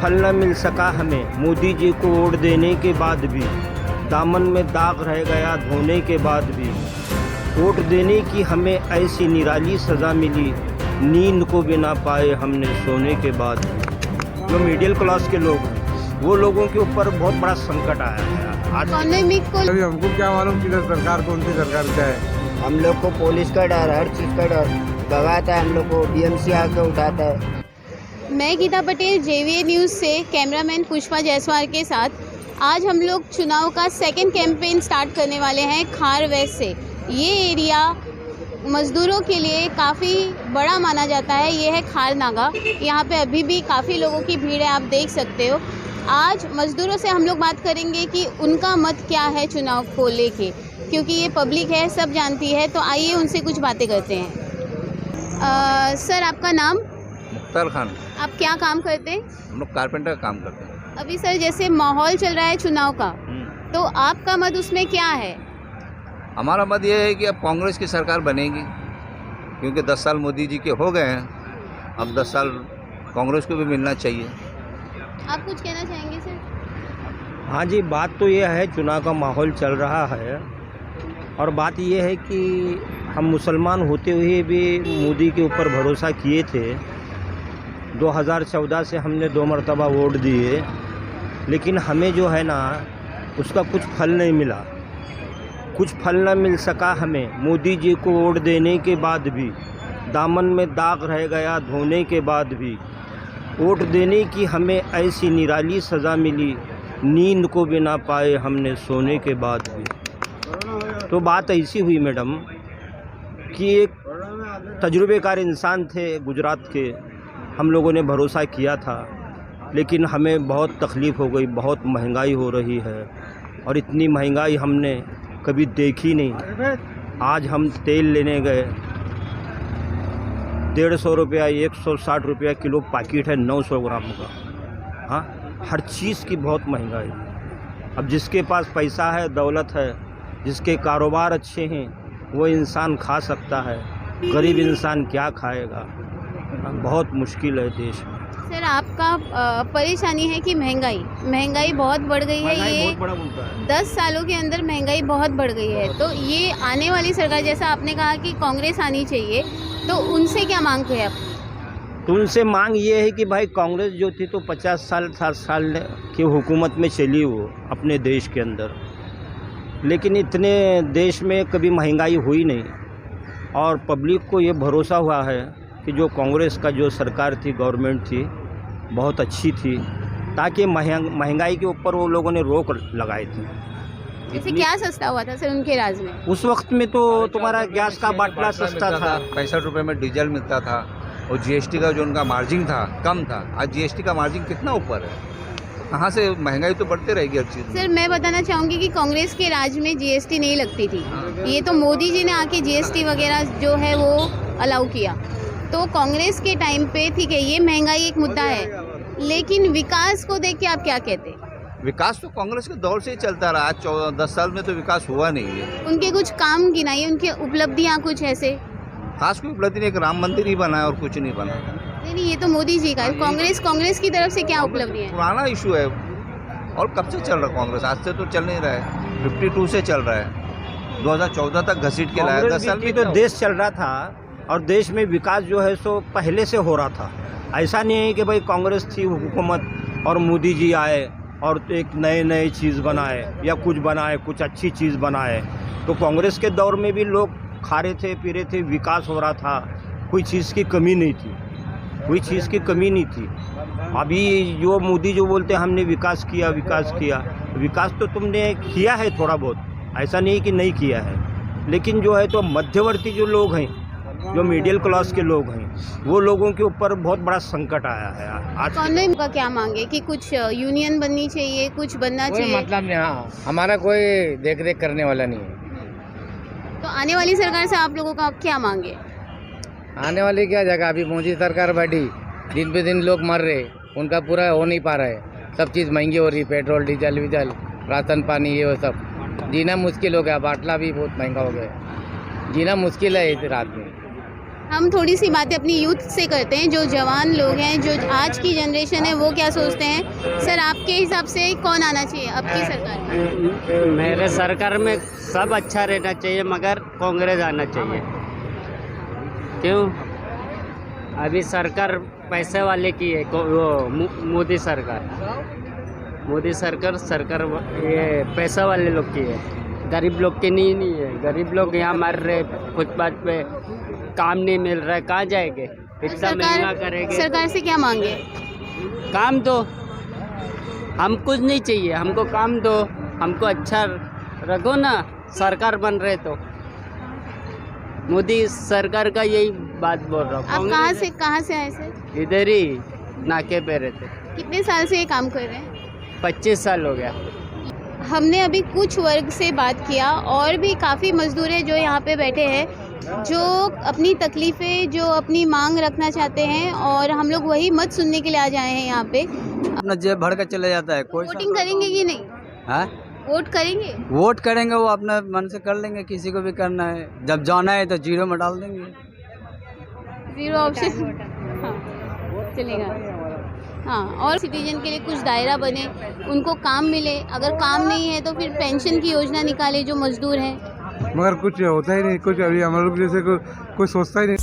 फल न मिल सका हमें मोदी जी को वोट देने के बाद भी, दामन में दाग रह गया धोने के बाद भी। वोट देने की हमें ऐसी निराली सज़ा मिली, नींद को भी ना पाए हमने सोने के बाद भी। जो मिडिल क्लास के लोग हैं वो लोगों के ऊपर बहुत बड़ा संकट आया है आज। अभी हमको क्या मालूम किधर सरकार कौन सी सरकार क्या है। हम लोग को पुलिस का डर, हर चीज़ का डर, भगाता है हम लोग को, बीएमसी आके उठाता है। मैं गीता पटेल, जेवीए न्यूज़ से कैमरामैन पुष्पा जायसवाल के साथ। आज हम लोग चुनाव का सेकंड कैंपेन स्टार्ट करने वाले हैं खार वेस्ट से। ये एरिया मज़दूरों के लिए काफ़ी बड़ा माना जाता है। ये है खार नागा। यहाँ पे अभी भी काफ़ी लोगों की भीड़ है, आप देख सकते हो। आज मज़दूरों से हम लोग बात करेंगे कि उनका मत क्या है चुनाव को लेके, क्योंकि ये पब्लिक है, सब जानती है। तो आइए उनसे कुछ बातें करते हैं। सर, आपका नाम? मुख्तार खान। आप क्या काम करते हैं? हम लोग कारपेंटर का काम करते हैं। अभी सर जैसे माहौल चल रहा है चुनाव का, तो आपका मत उसमें क्या है? हमारा मत ये है कि अब कांग्रेस की सरकार बनेगी, क्योंकि 10 साल मोदी जी के हो गए हैं। अब 10 साल कांग्रेस को भी मिलना चाहिए। आप कुछ कहना चाहेंगे सर? हाँ जी, बात तो ये है, चुनाव का माहौल चल रहा है और बात ये है कि हम मुसलमान होते हुए भी मोदी के ऊपर भरोसा किए थे। 2014 से हमने 2 मरतबा वोट दिए, लेकिन हमें जो है ना उसका कुछ फल नहीं मिला। कुछ फल न मिल सका हमें मोदी जी को वोट देने के बाद भी, दामन में दाग रह गया धोने के बाद भी। वोट देने की हमें ऐसी निराली सज़ा मिली, नींद को भी ना पाए हमने सोने के बाद भी। तो बात ऐसी हुई मैडम कि एक तजुर्बेकार इंसान थे गुजरात के, हम लोगों ने भरोसा किया था, लेकिन हमें बहुत तकलीफ़ हो गई। बहुत महंगाई हो रही है और इतनी महंगाई हमने कभी देखी नहीं। आज हम तेल लेने गए, 150 रुपया, 160 रुपया किलो पैकेट है 900 ग्राम का। हाँ, हर चीज़ की बहुत महंगाई है। अब जिसके पास पैसा है, दौलत है, जिसके कारोबार अच्छे हैं, वो इंसान खा सकता है। गरीब इंसान क्या खाएगा? बहुत मुश्किल है देश में। सर, आपका परेशानी है कि महंगाई बहुत बढ़ गई है। ये बहुत बड़ा मुद्दा है। 10 सालों के अंदर महंगाई बहुत बढ़ गई है। तो ये आने वाली सरकार, जैसा आपने कहा कि कांग्रेस आनी चाहिए, तो उनसे क्या मांग है आप? तो उनसे मांग ये है कि भाई कांग्रेस जो थी तो 50 साल 60 साल की हुकूमत में चली वो अपने देश के अंदर, लेकिन इतने देश में कभी महंगाई हुई नहीं। और पब्लिक को ये भरोसा हुआ है कि जो कांग्रेस का जो सरकार थी, गवर्नमेंट थी, बहुत अच्छी थी, ताकि महंगाई के ऊपर वो लोगों ने रोक लगाई थी। जैसे क्या सस्ता हुआ था सर उनके राज में? उस वक्त में तो तुम्हारा गैस का बाटला सस्ता था, 65 रुपये में डीजल मिलता था, और जीएसटी का जो उनका मार्जिन था कम था। आज जीएसटी का मार्जिन कितना ऊपर है, कहाँ से महंगाई तो बढ़ते रहेगी हर चीज़। सर, मैं बताना चाहूँगी कि कांग्रेस के राज में जीएसटी नहीं लगती थी। ये तो मोदी जी ने आके जीएसटी वगैरह जो है वो अलाउ किया। तो कांग्रेस के टाइम पे ठीक है, ये महंगाई एक मुद्दा है, लेकिन विकास को देख के आप क्या कहते हैं? विकास तो कांग्रेस के दौर से ही चलता रहा। आज 10 साल में तो विकास हुआ नहीं है। उनके कुछ काम गिनाइए, उनके उपलब्धियाँ कुछ ऐसे। खास कोई उपलब्धि नहीं, एक राम मंदिर ही बना है और कुछ नहीं बना। नहीं, ये तो मोदी जी का है। कांग्रेस की तरफ से क्या उपलब्धि है? पुराना इशू है और कब से चल रहा है कांग्रेस, आज से तो चल नहीं रहा है। 52 से चल रहा है, 2014 तक घसीट के लाया। 10 साल में तो देश चल रहा था और देश में विकास जो है सो पहले से हो रहा था। ऐसा नहीं है कि भाई कांग्रेस थी हुकूमत और मोदी जी आए और एक नए चीज़ बनाए या कुछ बनाए, कुछ अच्छी चीज़ बनाए। तो कांग्रेस के दौर में भी लोग खा रहे थे, पी रहे थे, विकास हो रहा था, कोई चीज़ की कमी नहीं थी, कोई चीज़ की कमी नहीं थी। अभी जो मोदी जो बोलते हैं हमने विकास किया, विकास तो तुमने किया है थोड़ा बहुत, ऐसा नहीं कि नहीं किया है। लेकिन जो है तो मध्यवर्ती जो लोग हैं, जो मिडिल क्लास के लोग हैं, वो लोगों के ऊपर बहुत बड़ा संकट आया है आज। कांग्रेस का क्या मांगे कि कुछ यूनियन बननी चाहिए, कुछ बनना चाहिए? मतलब नहीं, हाँ, हमारा कोई देख रेख करने वाला नहीं है। तो आने वाली सरकार से आप लोगों का क्या मांगे? आने वाली क्या जगह, अभी मोदी सरकार बैठी, दिन पे दिन लोग मर रहे, उनका पूरा हो नहीं पा रहा है। सब चीज़ महंगी हो रही, पेट्रोल डीजल विजल, राशन पानी, ये वो सब जीना मुश्किल हो गया। बाटला भी बहुत महंगा हो गया, जीना मुश्किल है इस रात में। हम थोड़ी सी बातें अपनी यूथ से करते हैं, जो जवान लोग हैं, जो आज की जनरेशन है, वो क्या सोचते हैं। सर, आपके हिसाब से कौन आना चाहिए अब की सरकार में? मेरे सरकार में सब अच्छा रहना चाहिए, मगर कांग्रेस आना चाहिए। क्यों? अभी सरकार पैसे वाले की है, वो मोदी सरकार ये पैसा वाले लोग की है, गरीब लोग की नहीं है। गरीब लोग यहाँ मर रहे, फुटपाथ पे काम नहीं मिल रहा है, कहाँ जाएंगे? इतना महंगा करेंगे। सरकार से क्या मांगे? काम दो, हम कुछ नहीं चाहिए, हमको काम दो, हमको अच्छा रखो ना। सरकार बन रहे तो मोदी सरकार का यही बात बोल रहा हूँ। आप कहाँ से आए सर? इधर ही नाके पे रहते। कितने साल से ये काम कर रहे हैं? 25 साल हो गया। हमने अभी कुछ वर्ग से बात किया, और भी काफ़ी मजदूर हैं जो यहाँ पे बैठे हैं, जो अपनी तकलीफ़ें, जो अपनी मांग रखना चाहते हैं, और हम लोग वही मत सुनने के लिए आ जाए हैं यहाँ पे। अपना जेब भर के चले जाता है। कोई वोटिंग करेंगे कि नहीं? हाँ, वोट करेंगे? वोट करेंगे, वो अपने मन से कर लेंगे, किसी को भी करना है। जब जाना है तो जीरो में डाल देंगे। जीरो ऑप्शन, हाँ चलेगा। हाँ, और सिटीजन के लिए कुछ दायरा बने, उनको काम मिले। अगर काम नहीं है तो फिर पेंशन की योजना निकाले जो मजदूर हैं। मगर कुछ होता ही नहीं, कुछ अभी हम लोग जैसे कोई सोचता ही नहीं।